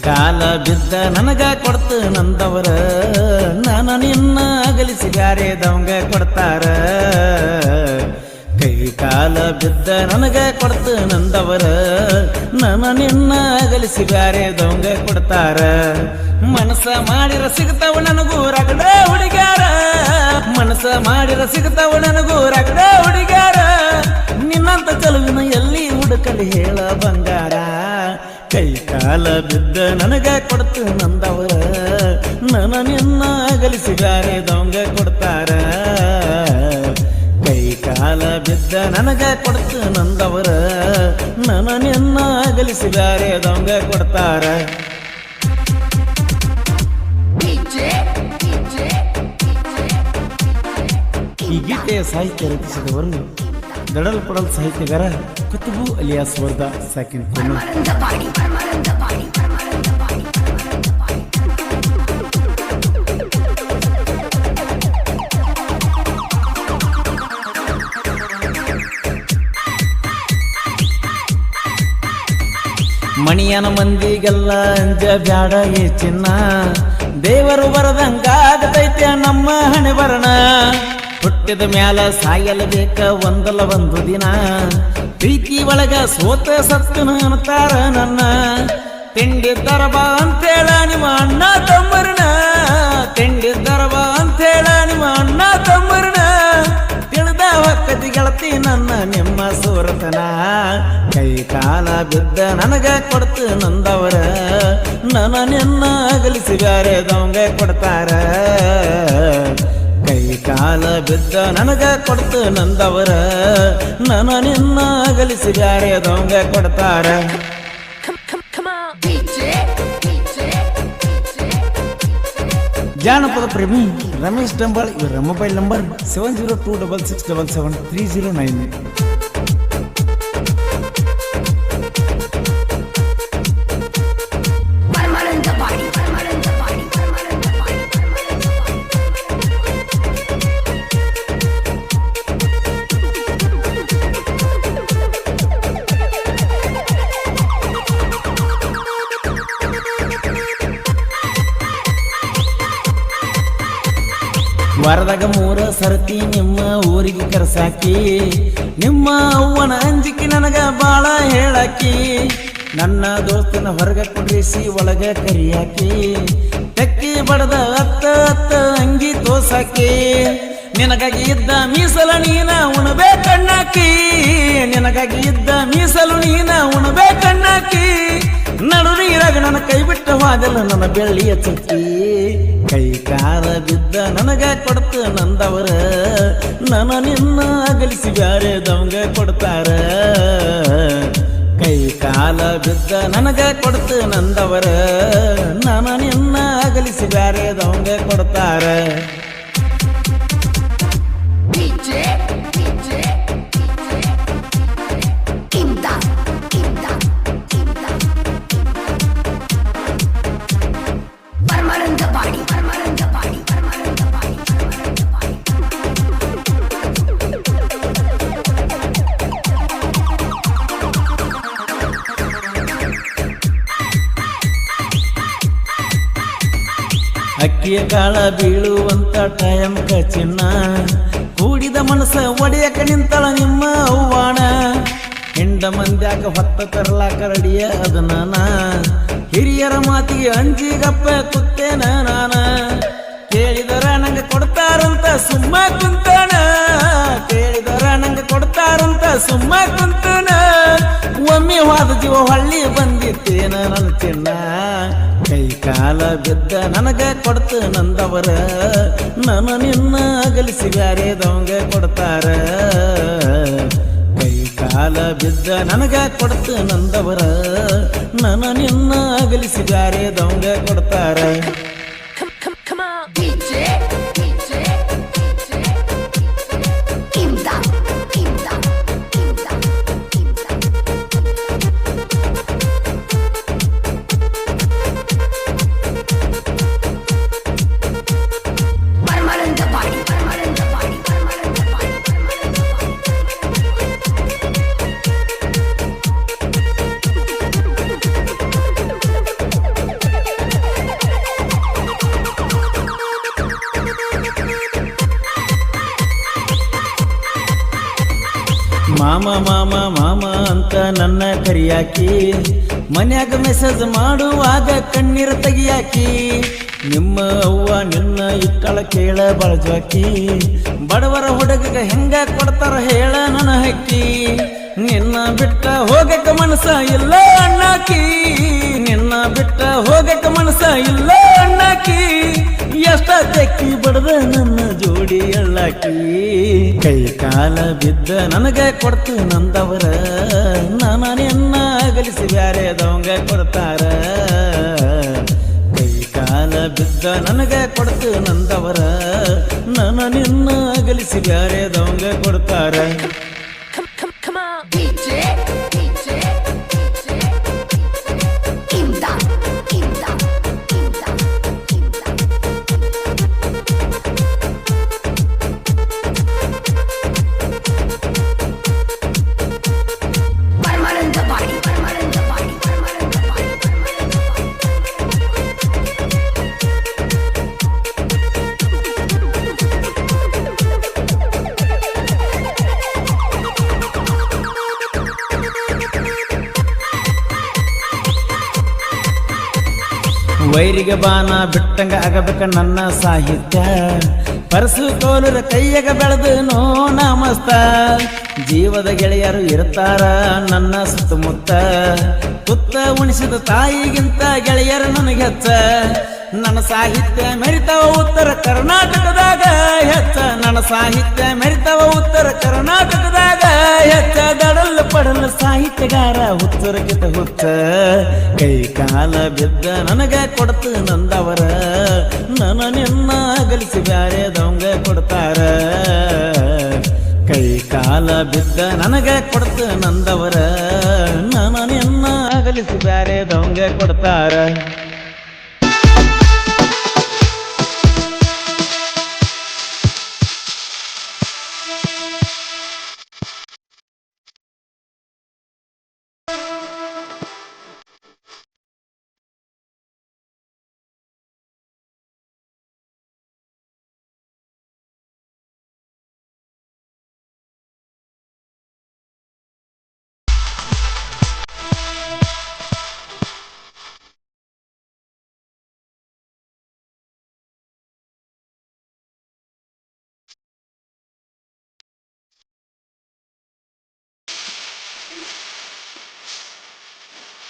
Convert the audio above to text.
ಕಾಲ ಬಿದ್ದ ನನಗ ಕೊಡ್ತು ನಂದವರ ನಾನು ನಿನ್ನ ಅಗಲಿಸಿ ಬ್ಯಾರೆದವಂಗ ಕೊಡ್ತಾರ ಕೈ ಕಾಲ ಬಿದ್ದ ನನಗ ಕೊಡ್ತು ನಂದವರ ನಾನು ನಿನ್ನ ಅಗಲಿಸಿ ಬ್ಯಾರೆದವಂಗ ಕೊಡ್ತಾರ ಮನಸ ಮಾಡಿರ ಸಿಗ್ತಾವ ನನಗೂ ರಗಡ ಹುಡುಗ್ಯಾರ ಮನಸ ಮಾಡಿರ ಸಿಗ್ತಾವ ನನಗೂ ರಗಡ ಹುಡುಗ್ಯಾರ ನಿನ್ನಂತ ಚಲುವಿನ ಎಲ್ಲಿ ಹುಡುಕಲಿ ಹೇಳ ಬಂಗಾರ ಕೈ ಕಾಲ ಬಿದ್ದ ನನಗ ಕೊಡ್ತು ನಂದವರ ನನ್ನ ನಿನ್ನ ಅಗಲಿಸಿ ಬ್ಯಾರೆದವಂಗ ಕೊಡ್ತಾರ ಕೈ ಕಾಲ ಬಿದ್ದ ನನಗ ಕೊಡ್ತು ನಂದವರ ನನ್ನ ನಿನ್ನ ಅಗಲಿಸಿ ಬ್ಯಾರೆದವಂಗ ಕೊಡ್ತಾರ ಈ ಗೀತೆಯ ಸಾಹಿತ್ಯ ರಚಿಸಿದವರು ದಡಲ್ ಪಡಲ್ ಸಾಹಿತ್ಯಗಾರ ಕುತುಬು ಅಲಿಯಾಸ್ ವರ್ದ ಸಾಕಿನ್ ಕೊನ್ನು ಮಣಿಯನ ಮಂದಿಗೆಲ್ಲ ಅಂಜ ಬ್ಯಾಡ ಏ ಚಿನ್ನ ದೇವರು ಬರದಂಗಾಗತೈತೆ ನಮ್ಮ ಹಣೆ ಬರಣ ಹುಟ್ಟಿದ ಮ್ಯಾಲ ಸಾಯಲು ಬೇಕ ಒಂದಲ್ಲ ಒಂದು ದಿನ ಪ್ರೀತಿ ಒಳಗ ಸೋತ ಸತ್ತನು ಅಂತಾರ ನನ್ನ ತಿಂಡಿದ್ದರ ಬಾ ಅಂತೇಳ ನಿಮ್ಮ ಅಣ್ಣ ತಮ್ಮರನ ತಿಂಡಿದ್ದರ ಬಾ ಅಂತೇಳ ನಿಮ್ಮ ಅಣ್ಣ ತಮ್ಮರನ ತಿಳಿದ ಹೊಕ್ಕತಿ ಗೆಳತಿ ನನ್ನ ನಿಮ್ಮ ಸೂರತನ ಕೈ ಕಾಲ ಬಿದ್ದ ನನಗ ಕೊಡ್ತು ನಂದವರ ನನ್ನ ನಿನ್ನ ಅಗಲಿಸಿ ಬ್ಯಾರೆದವಂಗ ಕೊಡ್ತಾರ ಕೈ ಕಾಲ ಬಿದ್ದ ನನಗ ಕೊಡ್ತು ನಂದವರ ನನ್ನ ನಿನ್ನ ಅಗಲಿಸಿ ಬ್ಯಾರೆದವಂಗ ಕೊಡ್ತಾರ ಜಾನಪದ ಪ್ರೇಮಿ ರಮೇಶ್ ಡಂಬಾಳ್ ಇವರ ಮೊಬೈಲ್ ನಂಬರ್ 7026677309 ವಾರದಾಗ 3 ಸರ್ತಿ ನಿಮ್ಮ ಊರಿಗೆ ಕರ್ಸಾಕಿ ನಿಮ್ಮ ಅವ್ವನ ಅಂಜಿಕೆ ನನಗ ಬಾಳ ಹೇಳಾಕಿ ನನ್ನ ದೋಸ್ತನ ಹೊರಗ ಕುಡಿಸಿ ಒಳಗ ಕರಿಯಾಕಿ ತೆಕ್ಕಿ ಬಡದ ಅತ್ತ ಅತ್ತ ಅಂಗಿ ತೋಸಾಕಿ ನಿನಗಾಗಿ ಇದ್ದ ಮೀಸಲು ನೀನ ಉಣಬೇಕಣ್ಣಾಕಿ ನಿನಗಾಗಿ ಇದ್ದ ಮೀಸಲು ನೀನ ಉಣಬೇಕಣ್ಣಾಕಿ ನಡು ನೀರಾಗ ನನ್ನ ಕೈ ಬಿಟ್ಟ ಹೋದಲ್ಲ ನನ್ನ ಬೆಳ್ಳಿಯ ಚುಕ್ಕಿ ಕೈ ಕಾಲ ಬಿದ್ದ ನನಗ ಕೊಡ್ತು ನಂದವರ ನನ್ನ ನಿನ್ನ ಅಗಲಿಸಿ ಬ್ಯಾರೆದವಂಗ ಕೊಡ್ತಾರ ಕೈ ಕಾಲ ಬಿದ್ದ ನನಗ ಕೊಡ್ತು ನಂದವರ ನನ್ನ ನಿನ್ನ ಅಗಲಿಸಿ ಬ್ಯಾರೆದವಂಗ ಕೊಡ್ತಾರ ಅಕ್ಕಿಯ ಕಾಳ ಬೀಳುವಂತ ಟೈಮ್ ಚಿನ್ನ ಕೂಡಿದ ಮನಸ್ಸ ಒಡೆಯಕ ನಿಂತಳ ನಿಮ್ಮ ಅವ್ವಾಣ ಹಿಂಡ ಮಂದ್ಯಾಕ ಹೊತ್ತ ತರಲಾಕ ರಡಿಯ ಅದನ್ನ ಹಿರಿಯರ ಮಾತಿಗೆ ಅಂಜಿಗಪ್ಪ ಕುತ್ತೇನ ನಾನ ಕೇಳಿದರ ನಂಗೆ ಕೊಡ್ತಾರಂತ ಸುಮ್ಮ ಕುಂತಾನ ಕೇಳಿದರ ನಂಗೆ ಕೊಡ್ತಾರಂತ ಸುಮ್ಮ ಕುಂತಾನ ಒಮ್ಮೆ ಹೋದ ಜೀವ ಹಳ್ಳಿ ಬಂದಿತ್ತೇನ ನನ್ನ ಚಿನ್ನ ಕೈ ಕಾಲ ಬಿದ್ದ ನನಗ ಕೊಡ್ತು ನಂದವರ ನನ್ನ ನಿನ್ನ ಅಗಲಿಸಿ ಬ್ಯಾರೆದವಂಗ ಕೊಡ್ತಾರ ಕೈ ಕಾಲ ಬಿದ್ದ ನನಗ ಕೊಡ್ತು ನಂದವರ ನನ್ನ ನಿನ್ನ ಅಗಲಿಸಿ ಬ್ಯಾರೆದವಂಗ ಕೊಡ್ತಾರ ಮಾಮ ಮಾಮ ಅಂತ ನನ್ನ ಕರಿಯಾಕಿ ಮನ್ಯಾಗ ಮೆಸೇಜ್ ಮಾಡುವಾಗ ಕಣ್ಣೀರು ತೆಗಿಯಾಕಿ ನಿಮ್ಮ ಅವ್ವ ನಿನ್ನ ಇಟ್ಟಳ ಕೇಳ ಬಳಜಾಕಿ ಬಡವರ ಹುಡುಗ ಹೆಂಗ ಕೊಡ್ತಾರ ಹೇಳ ನನ್ನ ಹಕ್ಕಿ ನಿನ್ನ ಬಿಟ್ಟ ಹೋಗಕ ಮನಸ ಇಲ್ಲ ಅಣ್ಣಾಕಿ ನಿನ್ನ ಬಿಟ್ಟ ಹೋಗಕ ಮನಸ ಇಲ್ಲ ಅಣ್ಣಾಕಿ ಎಷ್ಟ ತೆಕ್ಕಿ ಬಡದ ನನ್ನ ಜೋಡಿ ಎಳ್ಳಾಕಿ ಕೈ ಕಾಲ ಬಿದ್ದ ನನಗ ಕೊಡ್ತು ನಂದವರ ನಾನು ನಿನ್ನ ಅಗಲಿಸಿ ಬ್ಯಾರೆದವಂಗ ಕೊಡ್ತಾರ ಕೈ ಕಾಲ ಬಿದ್ದ ನನಗ ಕೊಡ್ತು ನಂದವರ ನಾನು ನಿನ್ನ ಅಗಲಿಸಿ ಬ್ಯಾರೆದವಂಗ ಕೊಡ್ತಾರ Come on, DJ, DJ, DJ, Imda, Imda, Imda, Imda. Permanent body, permanent body, permanent body, permanent ವೈರಿಗೆ ಬಾನ ಬಿಟ್ಟಂಗ ಆಗಬೇಕ ನನ್ನ ಸಾಹಿತ್ಯ ಪರಸು ಕೋಲರ ಕೈಯಾಗ ಬೆಳೆದು ನೋ ನಮಸ್ತ ಜೀವದ ಗೆಳೆಯರು ಇರ್ತಾರ ನನ್ನ ಸುತ್ತಮುತ್ತ ತುತ್ತ ಉಣಿಸಿದ ತಾಯಿಗಿಂತ ಗೆಳೆಯರು ನನಗೆ ಹೆಚ್ಚ ನನ್ನ ಸಾಹಿತ್ಯ ಮೆರಿತವ ಉತ್ತರ ಕರ್ನಾಟಕದಾಗ ಹೆಚ್ಚ ನನ್ನ ಸಾಹಿತ್ಯ ಮೆರಿತವ ಉತ್ತರ ಕರ್ನಾಟಕದಾಗ ಹೆಚ್ಚ ದಡಲ್ ಪಡಲ್ ಸಾಹಿತ್ಯಗಾರ ಹುಚ್ಚರಕಿತ ಹುಚ್ಚ ಕೈ ಕಾಲ ಬಿದ್ದ ನನಗ ಕೊಡ್ತು ನಂದವರ ನನ್ನ ನಿನ್ನ ಅಗಲಿಸಿ ಬ್ಯಾರೆದವಂಗ ಕೊಡ್ತಾರ ಕೈ ಕಾಲ ಬಿದ್ದ ನನಗ ಕೊಡ್ತು ನಂದವರ ನನ್ನ ನಿನ್ನ ಅಗಲಿಸಿ ಬ್ಯಾರೆದವಂಗ ಕೊಡ್ತಾರ